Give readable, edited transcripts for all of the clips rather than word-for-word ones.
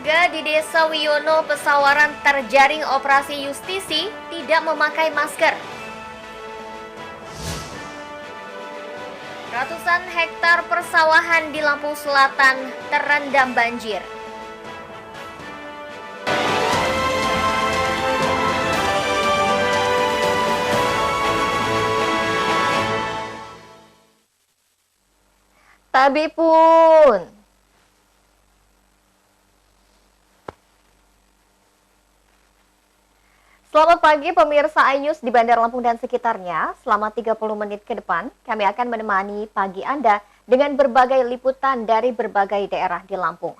Warga di Desa Wiono, Pesawaran terjaring operasi justisi tidak memakai masker. Ratusan hektar persawahan di Lampung Selatan terendam banjir. Tabi pun. Selamat pagi pemirsa iNews di Bandar Lampung dan sekitarnya. Selama 30 menit ke depan, kami akan menemani pagi Anda dengan berbagai liputan dari berbagai daerah di Lampung.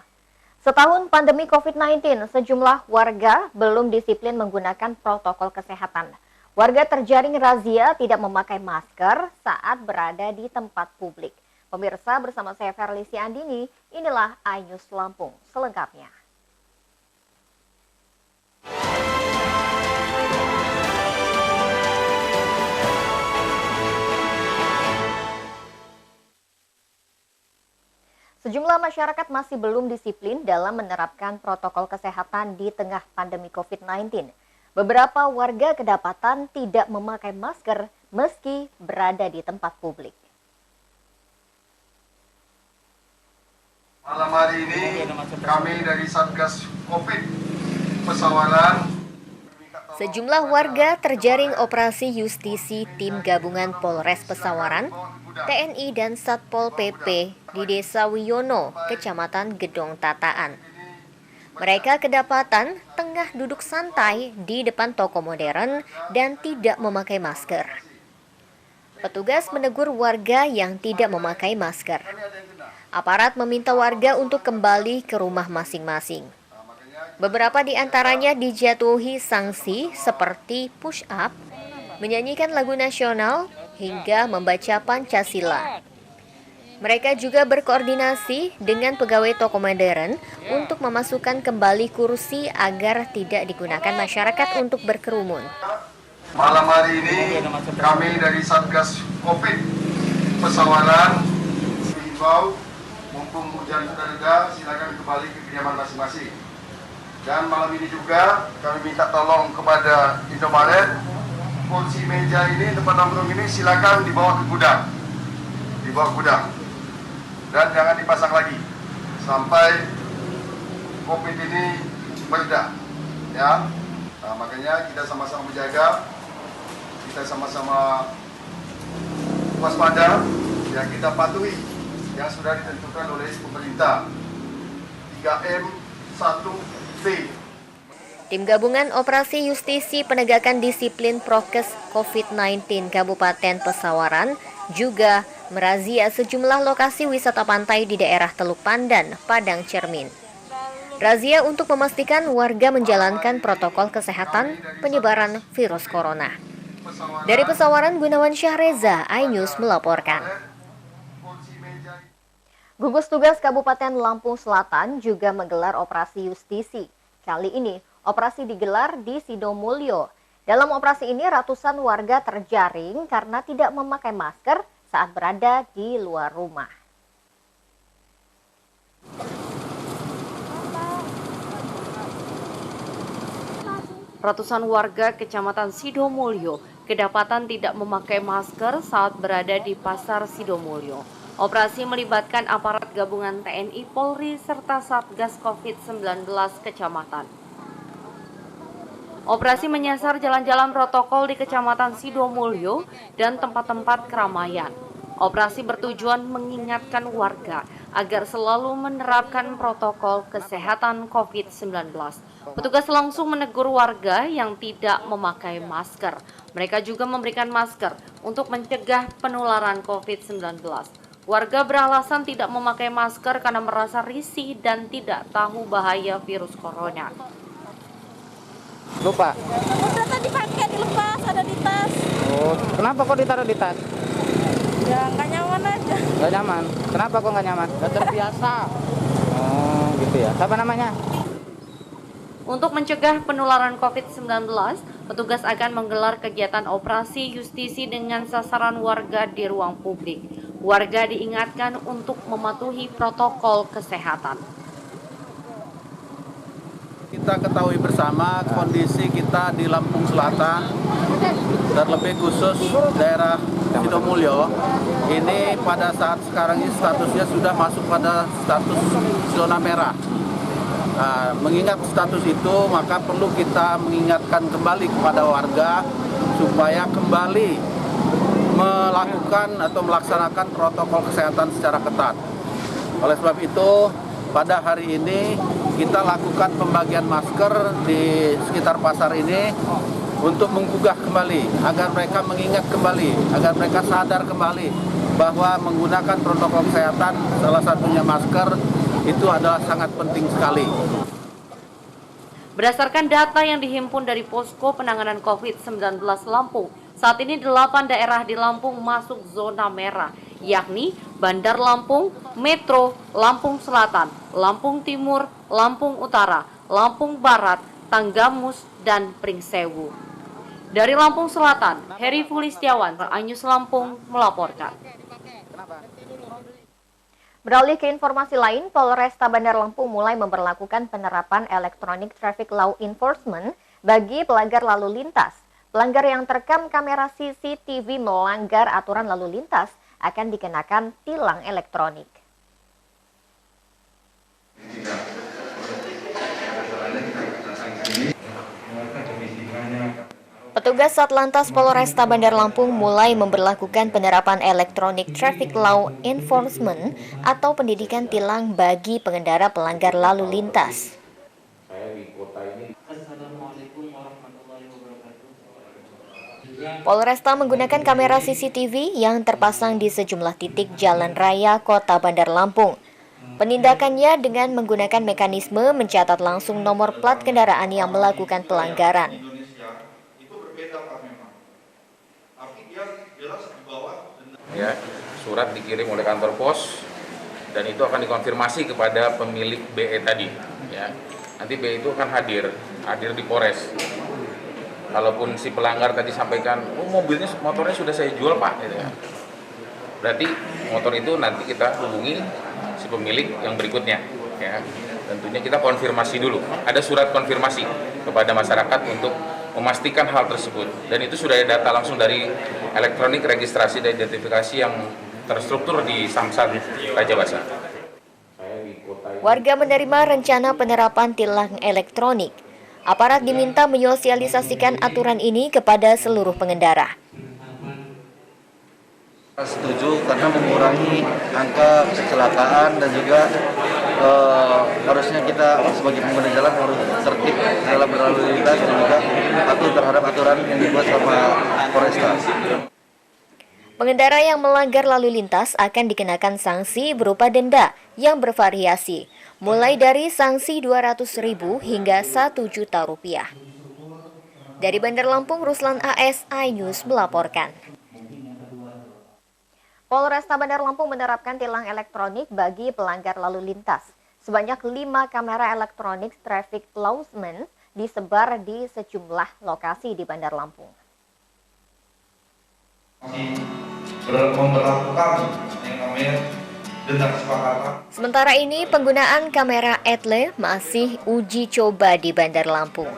Setahun pandemi COVID-19, sejumlah warga belum disiplin menggunakan protokol kesehatan. Warga terjaring razia tidak memakai masker saat berada di tempat publik. Pemirsa, bersama saya Ferlisi Andini, inilah iNews Lampung selengkapnya. Sejumlah masyarakat masih belum disiplin dalam menerapkan protokol kesehatan di tengah pandemi COVID-19. Beberapa warga kedapatan tidak memakai masker meski berada di tempat publik. Malam hari ini kami dari Satgas Covid Pesawaran. Sejumlah warga terjaring operasi justisi tim gabungan Polres Pesawaran, TNI dan Satpol PP di Desa Wiono, Kecamatan Gedong Tataan. Mereka kedapatan tengah duduk santai di depan toko modern dan tidak memakai masker. Petugas menegur warga yang tidak memakai masker. Aparat meminta warga untuk kembali ke rumah masing-masing. Beberapa di antaranya dijatuhi sanksi seperti push up, menyanyikan lagu nasional, hingga membaca Pancasila. Mereka juga berkoordinasi dengan pegawai toko modern untuk memasukkan kembali kursi agar tidak digunakan masyarakat untuk berkerumun. Malam hari ini kami dari Satgas Covid Pesawaran mengimbau, mumpung hujan sudah reda, silakan kembali ke kediaman masing-masing. Dan malam ini juga kami minta tolong kepada Indomaret, kursi meja ini, tempat nongkrong ini silakan dibawa ke gudang. Dibawa ke gudang. Dan jangan dipasang lagi sampai Covid ini mereda. Ya. Nah, makanya kita sama-sama menjaga, kita sama-sama waspada, yang kita patuhi yang sudah ditentukan oleh pemerintah. 3M 1 Tim Gabungan Operasi Justisi Penegakan Disiplin Prokes COVID-19 Kabupaten Pesawaran juga merazia sejumlah lokasi wisata pantai di daerah Teluk Pandan, Padang Cermin. Razia untuk memastikan warga menjalankan protokol kesehatan penyebaran virus corona. Dari Pesawaran, Gunawan Syahreza, iNews melaporkan. Gugus Tugas Kabupaten Lampung Selatan juga menggelar operasi justisi. Kali ini, operasi digelar di Sidomulyo. Dalam operasi ini, ratusan warga terjaring karena tidak memakai masker saat berada di luar rumah. Ratusan warga Kecamatan Sidomulyo kedapatan tidak memakai masker saat berada di Pasar Sidomulyo. Operasi melibatkan aparat gabungan TNI, Polri, serta Satgas COVID-19 Kecamatan. Operasi menyasar jalan-jalan protokol di Kecamatan Sidomulyo dan tempat-tempat keramaian. Operasi bertujuan mengingatkan warga agar selalu menerapkan protokol kesehatan COVID-19. Petugas langsung menegur warga yang tidak memakai masker. Mereka juga memberikan masker untuk mencegah penularan COVID-19. Warga beralasan tidak memakai masker karena merasa risih dan tidak tahu bahaya virus corona. Lupa? Udah tadi pakai dilepas, ada di tas. Oh, kenapa kok ditaruh di tas? Ya nggak nyaman aja. Nggak nyaman? Kenapa kok nggak nyaman? Nggak terbiasa. Oh, gitu ya. Siapa namanya? Untuk mencegah penularan COVID-19, petugas akan menggelar kegiatan operasi justisi dengan sasaran warga di ruang publik. Warga diingatkan untuk mematuhi protokol kesehatan. kita ketahui bersama kondisi kita di Lampung Selatan, terlebih khusus daerah Sidomulyo, ini pada saat sekarang ini statusnya sudah masuk pada status zona merah. Nah, mengingat status itu, maka perlu kita mengingatkan kembali kepada warga supaya kembali melakukan atau melaksanakan protokol kesehatan secara ketat. Oleh sebab itu, pada hari ini kita lakukan pembagian masker di sekitar pasar ini untuk menggugah kembali, agar mereka mengingat kembali, agar mereka sadar kembali bahwa menggunakan protokol kesehatan, salah satunya masker, itu adalah sangat penting sekali. Berdasarkan data yang dihimpun dari Posko Penanganan COVID-19 Lampung, saat ini 8 daerah di Lampung masuk zona merah, yakni Bandar Lampung, Metro, Lampung Selatan, Lampung Timur, Lampung Utara, Lampung Barat, Tanggamus, dan Pringsewu. Dari Lampung Selatan, Heri Fulistiawan, Anyus Lampung melaporkan. Beralih ke informasi lain, Polresta Bandar Lampung mulai memberlakukan penerapan Electronic Traffic Law Enforcement bagi pelanggar lalu lintas. Pelanggar yang terekam kamera CCTV melanggar aturan lalu lintas akan dikenakan tilang elektronik. Petugas Satlantas Polresta Bandar Lampung mulai memberlakukan penerapan Electronic Traffic Law Enforcement atau pendidikan tilang bagi pengendara pelanggar lalu lintas. Polresta menggunakan kamera CCTV yang terpasang di sejumlah titik jalan raya Kota Bandar Lampung. Penindakannya dengan menggunakan mekanisme mencatat langsung nomor plat kendaraan yang melakukan pelanggaran. Ya, surat dikirim oleh kantor pos dan itu akan dikonfirmasi kepada pemilik BE tadi. Ya, nanti BE itu akan hadir di Polres. Kalaupun si pelanggar tadi sampaikan, motornya sudah saya jual Pak, gitu ya. Berarti motor itu nanti kita hubungi si pemilik yang berikutnya. Ya, tentunya kita konfirmasi dulu. Ada surat konfirmasi kepada masyarakat untuk memastikan hal tersebut, dan itu sudah ada data langsung dari elektronik registrasi dan identifikasi yang terstruktur di Samsat Raja Basa. Warga menerima rencana penerapan tilang elektronik. Aparat diminta menyosialisasikan aturan ini kepada seluruh pengendara. Setuju karena mengurangi angka kecelakaan dan juga harusnya kita sebagai pengguna jalan harus tertib dalam berlalu lintas dan juga patuh terhadap aturan yang dibuat sama Polresta. Pengendara yang melanggar lalu lintas akan dikenakan sanksi berupa denda yang bervariasi, mulai dari sanksi Rp200.000 hingga Rp1 juta. Dari Bandar Lampung, Ruslan AS, iNews melaporkan. Polresta Bandar Lampung menerapkan tilang elektronik bagi pelanggar lalu lintas. Sebanyak 5 kamera elektronik traffic lawnman disebar di sejumlah lokasi di Bandar Lampung. Memperlakukan yang namanya denda kesepakatan. Sementara ini, penggunaan kamera ETLE masih uji coba di Bandar Lampung.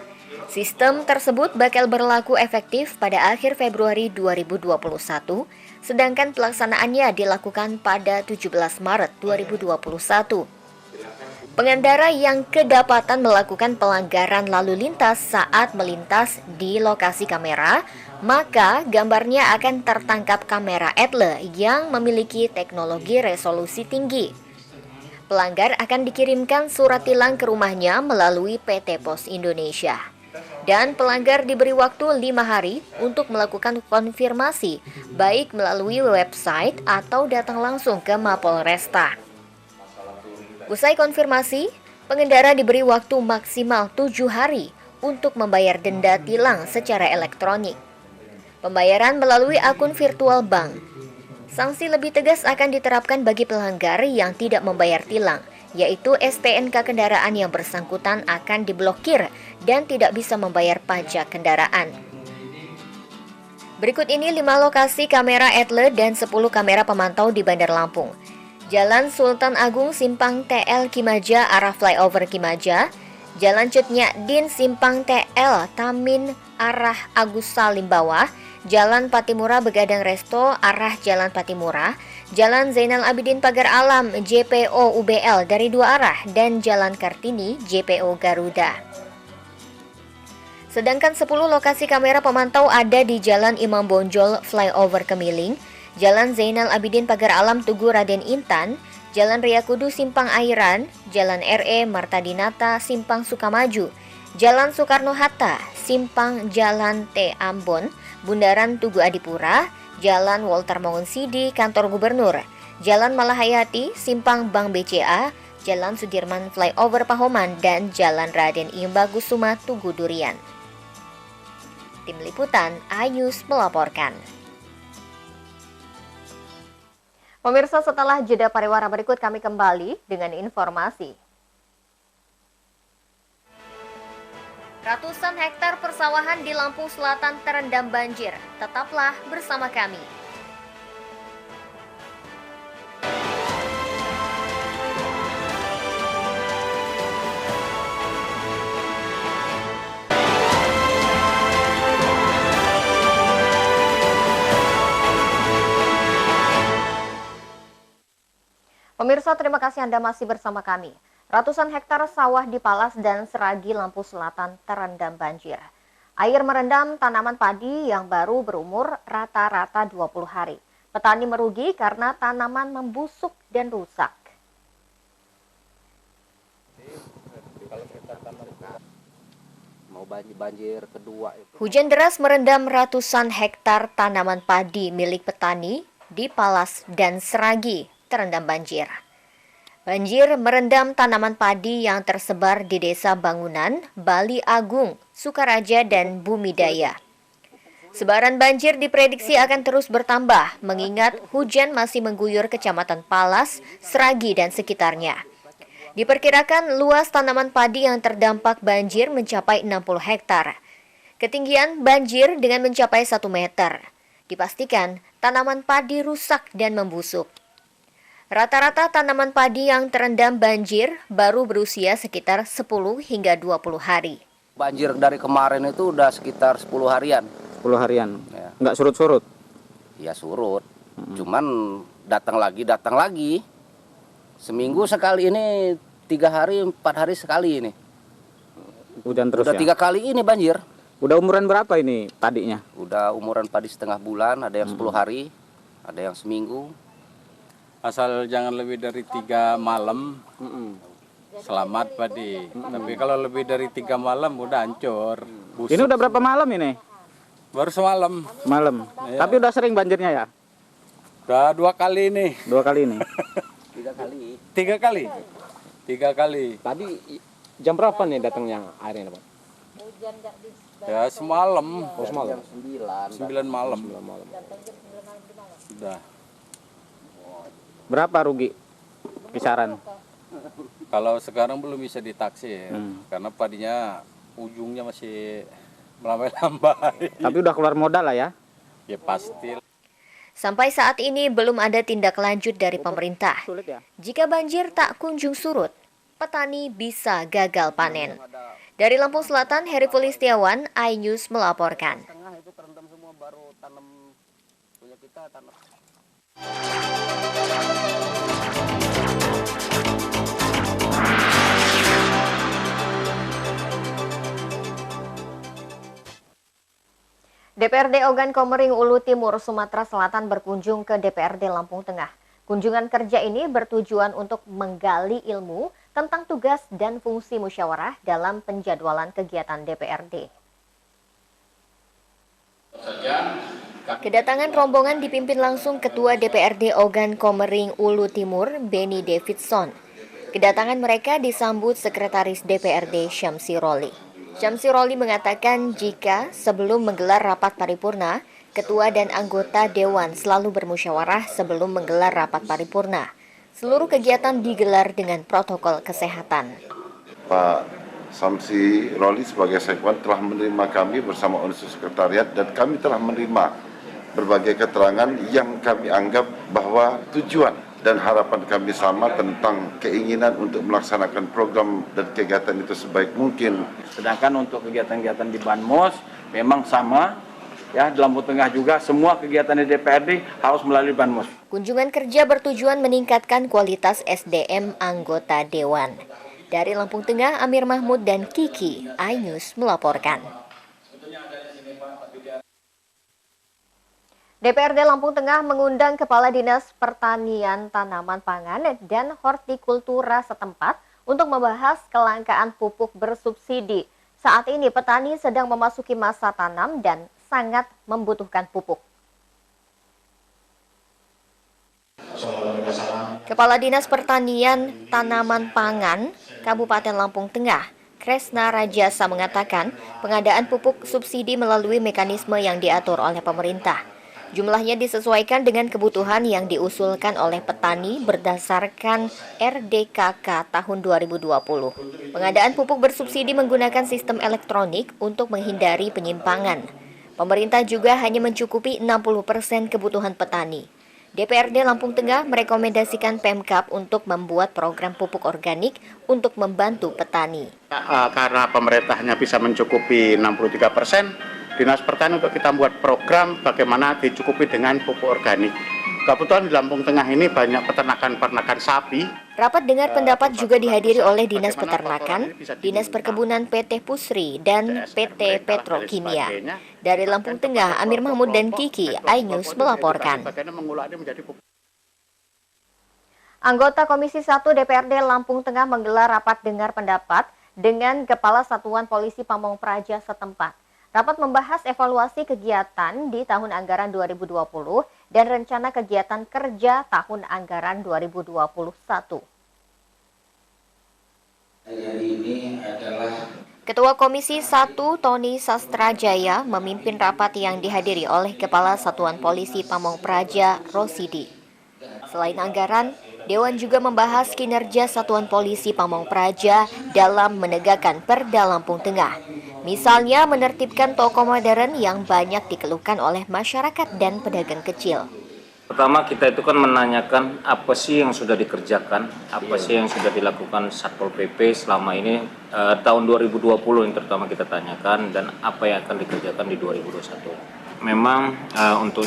Sistem tersebut bakal berlaku efektif pada akhir Februari 2021, sedangkan pelaksanaannya dilakukan pada 17 Maret 2021. Pengendara yang kedapatan melakukan pelanggaran lalu lintas saat melintas di lokasi kamera, maka gambarnya akan tertangkap kamera ETLE yang memiliki teknologi resolusi tinggi. Pelanggar akan dikirimkan surat tilang ke rumahnya melalui PT Pos Indonesia. Dan pelanggar diberi waktu 5 hari untuk melakukan konfirmasi, baik melalui website atau datang langsung ke Mapolresta. Usai konfirmasi, pengendara diberi waktu maksimal 7 hari untuk membayar denda tilang secara elektronik. Pembayaran melalui akun virtual bank. Sanksi lebih tegas akan diterapkan bagi pelanggar yang tidak membayar tilang, yaitu STNK kendaraan yang bersangkutan akan diblokir dan tidak bisa membayar pajak kendaraan. Berikut ini 5 lokasi kamera ETLE dan 10 kamera pemantau di Bandar Lampung. Jalan Sultan Agung Simpang TL Kimaja arah flyover Kimaja, Jalan Cut Nyadin Simpang TL Tamin arah Agus Salim bawah, Jalan Patimura Begadang Resto arah Jalan Patimura, Jalan Zainal Abidin Pagar Alam JPO UBL dari 2 arah, dan Jalan Kartini JPO Garuda. Sedangkan 10 lokasi kamera pemantau ada di Jalan Imam Bonjol Flyover Kemiling, Jalan Zainal Abidin Pagar Alam Tugu Raden Intan, Jalan Ria Kudu Simpang Airan, Jalan RE Marta Dinata Simpang Sukamaju, Jalan Soekarno-Hatta Simpang Jalan T. Ambon, Bundaran Tugu Adipura, Jalan Walter Mongonsidi Kantor Gubernur, Jalan Malahayati Simpang Bank BCA, Jalan Sudirman Flyover Pahoman, dan Jalan Raden Imbakusuma Tugu Durian. Tim Liputan Ayus melaporkan. Pemirsa, setelah jeda pariwara berikut kami kembali dengan informasi. Ratusan hektar persawahan di Lampung Selatan terendam banjir. Tetaplah bersama kami. Pemirsa, terima kasih Anda masih bersama kami. Ratusan hektar sawah di Palas dan Seragi, Lampung Selatan terendam banjir. Air merendam tanaman padi yang baru berumur rata-rata 20 hari. Petani merugi karena tanaman membusuk dan rusak. Banjir kedua itu. Hujan deras merendam ratusan hektar tanaman padi milik petani di Palas dan Seragi terendam banjir. Banjir merendam tanaman padi yang tersebar di Desa Bangunan, Bali Agung, Sukaraja, dan Bumidaya. Sebaran banjir diprediksi akan terus bertambah mengingat hujan masih mengguyur Kecamatan Palas, Seragi, dan sekitarnya. Diperkirakan luas tanaman padi yang terdampak banjir mencapai 60 hektar. Ketinggian banjir dengan mencapai 1 meter. Dipastikan tanaman padi rusak dan membusuk. Rata-rata tanaman padi yang terendam banjir baru berusia sekitar 10 hingga 20 hari. Banjir dari kemarin itu udah sekitar 10 harian. 10 harian? Ya. Nggak surut-surut? Ya surut, cuman datang lagi. Seminggu sekali ini, 3 hari, 4 hari sekali ini. Hujan terus udah ya? 3 kali ini banjir. Udah umuran berapa ini padinya? Udah umuran padi setengah bulan, ada yang 10 hari, ada yang seminggu. Asal jangan lebih dari 3 malam, selamat padi. Tapi kalau lebih dari 3 malam udah hancur. Busuk. Ini udah berapa malam ini? Baru semalam. Malam. Ya. Tapi udah sering banjirnya ya? Udah 2 kali ini. 2 kali ini? 3 kali. 3 kali. 3 kali. Tadi jam berapa nih datangnya airnya, Pak? Ya semalam. Oh, semalam. 9 malam. Udah. Berapa rugi kisaran? Kalau sekarang belum bisa ditaksir karena padinya ujungnya masih melambai-lambai. Tapi udah keluar modal lah ya? Ya pasti. Sampai saat ini belum ada tindak lanjut dari pemerintah. Jika banjir tak kunjung surut, petani bisa gagal panen. Dari Lampung Selatan, Heri Fulistiawan, iNews melaporkan. DPRD Ogan Komering Ulu Timur, Sumatera Selatan berkunjung ke DPRD Lampung Tengah. Kunjungan kerja ini bertujuan untuk menggali ilmu tentang tugas dan fungsi musyawarah dalam penjadwalan kegiatan DPRD. Kedatangan rombongan dipimpin langsung Ketua DPRD Ogan Komering Ulu Timur, Benny Davidson. Kedatangan mereka disambut Sekretaris DPRD Syamsi Roli. Syamsi Roli mengatakan jika sebelum menggelar rapat paripurna, ketua dan anggota dewan selalu bermusyawarah sebelum menggelar rapat paripurna. Seluruh kegiatan digelar dengan protokol kesehatan. Pak Syamsi Roli sebagai Sekwan telah menerima kami bersama unsur sekretariat dan kami telah menerima berbagai keterangan yang kami anggap bahwa tujuan dan harapan kami sama tentang keinginan untuk melaksanakan program dan kegiatan itu sebaik mungkin. Sedangkan untuk kegiatan-kegiatan di Banmos memang sama, ya, di Lampung Tengah juga semua kegiatan di DPRD harus melalui Banmos. Kunjungan kerja bertujuan meningkatkan kualitas SDM anggota Dewan. Dari Lampung Tengah, Amir Mahmud dan Kiki, iNews melaporkan. DPRD Lampung Tengah mengundang Kepala Dinas Pertanian, Tanaman Pangan, dan Hortikultura setempat untuk membahas kelangkaan pupuk bersubsidi. Saat ini petani sedang memasuki masa tanam dan sangat membutuhkan pupuk. Kepala Dinas Pertanian, Tanaman Pangan, Kabupaten Lampung Tengah, Kresna Rajasa mengatakan pengadaan pupuk subsidi melalui mekanisme yang diatur oleh pemerintah. Jumlahnya disesuaikan dengan kebutuhan yang diusulkan oleh petani berdasarkan RDKK tahun 2020. Pengadaan pupuk bersubsidi menggunakan sistem elektronik untuk menghindari penyimpangan. Pemerintah juga hanya mencukupi 60% kebutuhan petani. DPRD Lampung Tengah merekomendasikan Pemkab untuk membuat program pupuk organik untuk membantu petani. Karena pemerintahnya bisa mencukupi 63%, Dinas Pertanian untuk kita buat program bagaimana dicukupi dengan pupuk organik. Kebetulan di Lampung Tengah ini banyak peternakan sapi. Rapat dengar pendapat juga dihadiri oleh Dinas Peternakan, Dinas Perkebunan PT Pusri, dan PT Petrokimia. Dari Lampung Tengah, Amir Mahmud dan Kiki, iNews melaporkan. Anggota Komisi 1 DPRD Lampung Tengah menggelar rapat dengar pendapat dengan Kepala Satuan Polisi Pamong Praja setempat. Rapat membahas evaluasi kegiatan di tahun anggaran 2020 dan rencana kegiatan kerja tahun anggaran 2021. Ketua Komisi 1 Tony Sastrajaya memimpin rapat yang dihadiri oleh Kepala Satuan Polisi Pamong Praja Rosidi. Selain anggaran, Dewan juga membahas kinerja Satuan Polisi Pamong Praja dalam menegakkan Perda Lampung Tengah. Misalnya menertibkan toko modern yang banyak dikeluhkan oleh masyarakat dan pedagang kecil. Pertama, kita itu kan menanyakan apa sih yang sudah dikerjakan, apa sih yang sudah dilakukan Satpol PP selama ini tahun 2020 yang terutama kita tanyakan, dan apa yang akan dikerjakan di 2021. Memang untuk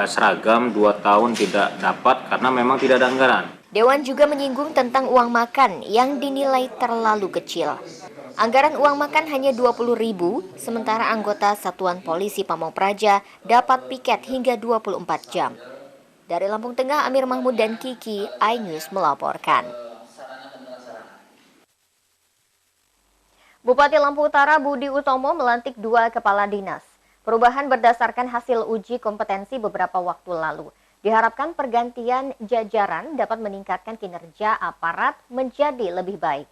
seragam 2 tahun tidak dapat karena memang tidak ada anggaran. Dewan juga menyinggung tentang uang makan yang dinilai terlalu kecil. Anggaran uang makan hanya 20.000, sementara anggota Satuan Polisi Pamong Praja dapat piket hingga 24 jam. Dari Lampung Tengah, Amir Mahmud dan Kiki, iNews melaporkan. Bupati Lampung Utara Budi Utomo melantik 2 kepala dinas. Perubahan berdasarkan hasil uji kompetensi beberapa waktu lalu. Diharapkan pergantian jajaran dapat meningkatkan kinerja aparat menjadi lebih baik.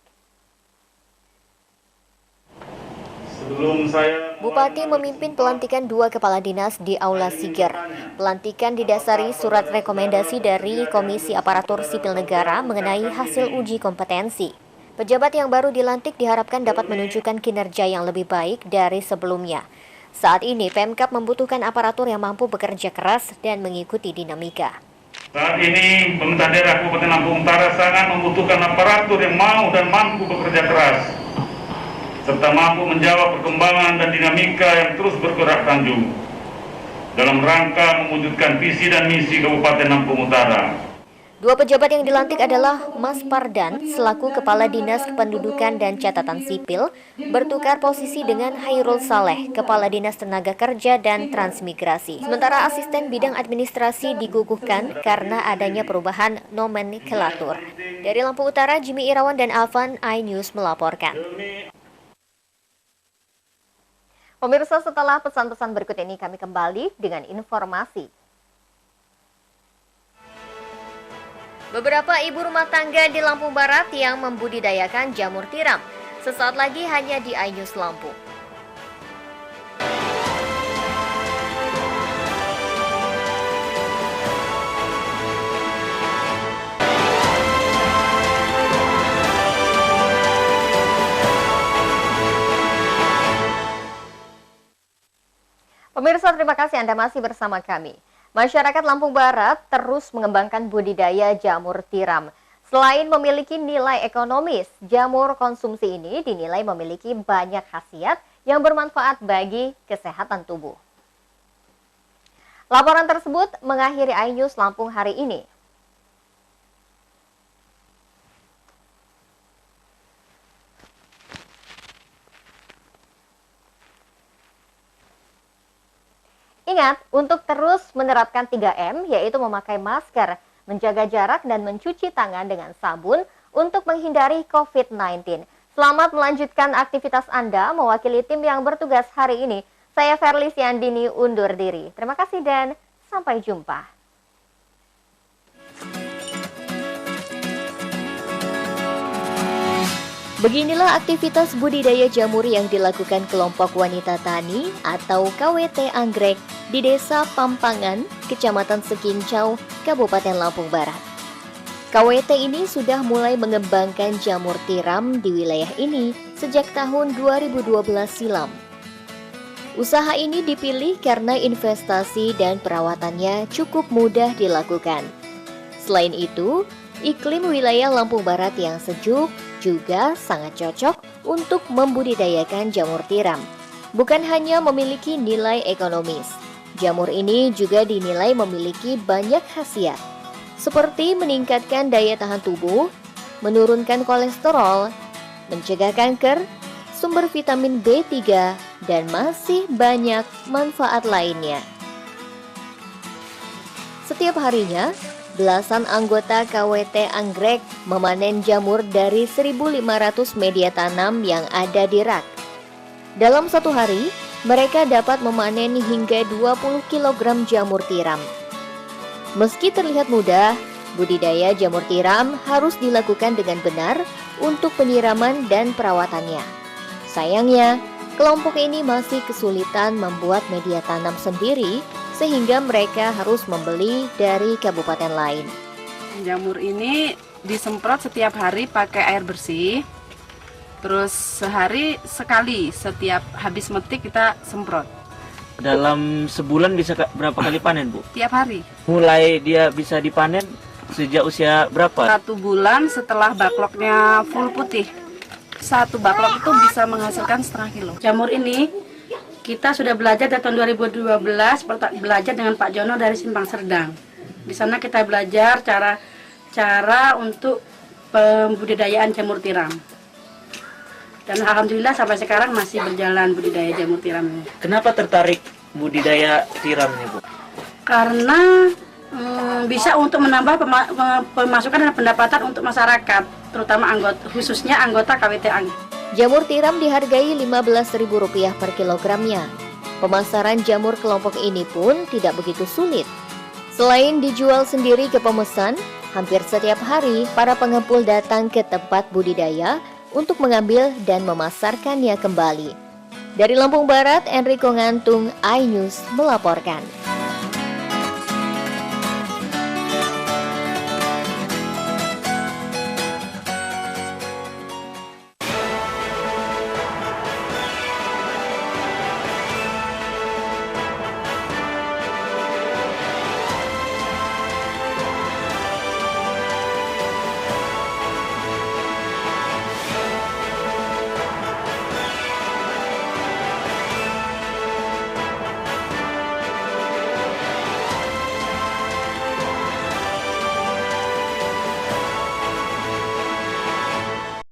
Bupati memimpin pelantikan 2 kepala dinas di Aula Siger. Pelantikan didasari surat rekomendasi dari Komisi Aparatur Sipil Negara mengenai hasil uji kompetensi. Pejabat yang baru dilantik diharapkan dapat menunjukkan kinerja yang lebih baik dari sebelumnya. Saat ini Pemkab membutuhkan aparatur yang mampu bekerja keras dan mengikuti dinamika. Saat ini pemerintah daerah Kabupaten Lampung Utara sangat membutuhkan aparatur yang mau dan mampu bekerja keras, serta mampu menjawab perkembangan dan dinamika yang terus bergerak tanjung dalam rangka mewujudkan visi dan misi Kabupaten Lampung Utara. 2 pejabat yang dilantik adalah Mas Pardan selaku Kepala Dinas Kependudukan dan Catatan Sipil bertukar posisi dengan Hairul Saleh, Kepala Dinas Tenaga Kerja dan Transmigrasi. Sementara asisten bidang administrasi diguguhkan karena adanya perubahan nomenklatur. Dari Lampung Utara, Jimmy Irawan dan Alvan, iNews melaporkan. Pemirsa, setelah pesan-pesan berikut ini kami kembali dengan informasi. Beberapa ibu rumah tangga di Lampung Barat yang membudidayakan jamur tiram. Sesaat lagi hanya di iNews Lampung. Pemirsa, terima kasih Anda masih bersama kami. Masyarakat Lampung Barat terus mengembangkan budidaya jamur tiram. Selain memiliki nilai ekonomis, jamur konsumsi ini dinilai memiliki banyak khasiat yang bermanfaat bagi kesehatan tubuh. Laporan tersebut mengakhiri iNews Lampung hari ini. Ingat, untuk terus menerapkan 3M, yaitu memakai masker, menjaga jarak, dan mencuci tangan dengan sabun untuk menghindari COVID-19. Selamat melanjutkan aktivitas Anda mewakili tim yang bertugas hari ini. Saya Verlis Yandini undur diri. Terima kasih dan sampai jumpa. Beginilah aktivitas budidaya jamur yang dilakukan kelompok wanita tani atau KWT Anggrek di Desa Pampangan, Kecamatan Sekincau, Kabupaten Lampung Barat. KWT ini sudah mulai mengembangkan jamur tiram di wilayah ini sejak tahun 2012 silam. Usaha ini dipilih karena investasi dan perawatannya cukup mudah dilakukan. Selain itu, iklim wilayah Lampung Barat yang sejuk juga sangat cocok untuk membudidayakan jamur tiram. Bukan hanya memiliki nilai ekonomis, jamur ini juga dinilai memiliki banyak khasiat, seperti meningkatkan daya tahan tubuh, menurunkan kolesterol, mencegah kanker, sumber vitamin B3, dan masih banyak manfaat lainnya. Setiap harinya, belasan anggota KWT Anggrek memanen jamur dari 1.500 media tanam yang ada di rak. Dalam satu hari, mereka dapat memanen hingga 20 kg jamur tiram. Meski terlihat mudah, budidaya jamur tiram harus dilakukan dengan benar untuk penyiraman dan perawatannya. Sayangnya, kelompok ini masih kesulitan membuat media tanam sendiri sehingga mereka harus membeli dari kabupaten lain. Jamur ini disemprot setiap hari pakai air bersih, terus sehari sekali setiap habis metik kita semprot. Dalam sebulan bisa berapa kali panen, Bu? Tiap hari. Mulai dia bisa dipanen sejak usia berapa? 1 bulan setelah bakloknya full putih. 1 baklok itu bisa menghasilkan 0,5 kilo. Jamur ini kita sudah belajar dari tahun 2012, belajar dengan Pak Jono dari Simpang Serdang. Di sana kita belajar cara untuk pembudidayaan jamur tiram. Dan alhamdulillah sampai sekarang masih berjalan budidaya jamur tiram ini. Kenapa tertarik budidaya tiram ini, Bu? Karena bisa untuk menambah pemasukan dan pendapatan untuk masyarakat, terutama khususnya anggota KWT Anggrek. Jamur tiram dihargai Rp15.000 per kilogramnya. Pemasaran jamur kelompok ini pun tidak begitu sulit. Selain dijual sendiri ke pemesan, hampir setiap hari para pengepul datang ke tempat budidaya untuk mengambil dan memasarkannya kembali. Dari Lampung Barat, Enrico Ngantung, iNews melaporkan.